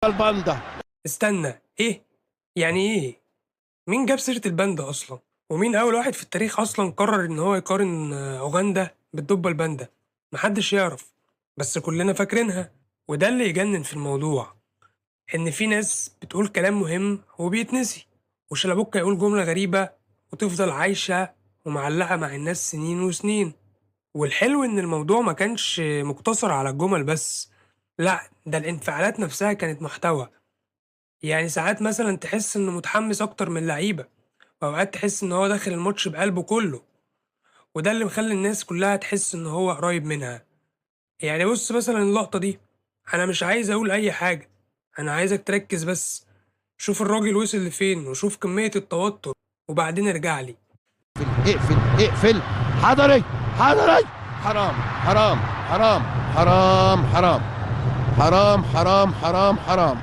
الباندا. استنى، ايه؟ يعني ايه؟ مين جاب سيرة الباندا اصلا؟ ومين اول واحد في التاريخ اصلا قرر ان هو يقارن اوغندا بالدبة الباندا؟ محدش يعرف، بس كلنا فاكرينها. وده اللي يجنن في الموضوع، ان في ناس بتقول كلام مهم وبيتنسي، وشلبوكة يقول جملة غريبة وتفضل عايشة ومعلقة مع الناس سنين وسنين. والحلو ان الموضوع ما كانش مقتصر على الجمل بس، لا ده الانفعالات نفسها كانت محتوى. يعني ساعات مثلا تحس انه متحمس اكتر من اللعيبة، واوقات تحس ان هو داخل الماتش بقلبه كله. وده اللي مخلي الناس كلها تحس ان هو قريب منها. يعني بص مثلا اللقطة دي، انا مش عايز اقول اي حاجة، انا عايزك تركز بس. شوف الراجل وصل لفين وشوف كمية التوتر، وبعدين ارجع لي. اقفل اقفل. حضري حضري. حرام حرام حرام حرام حرام حرام حرام حرام حرام.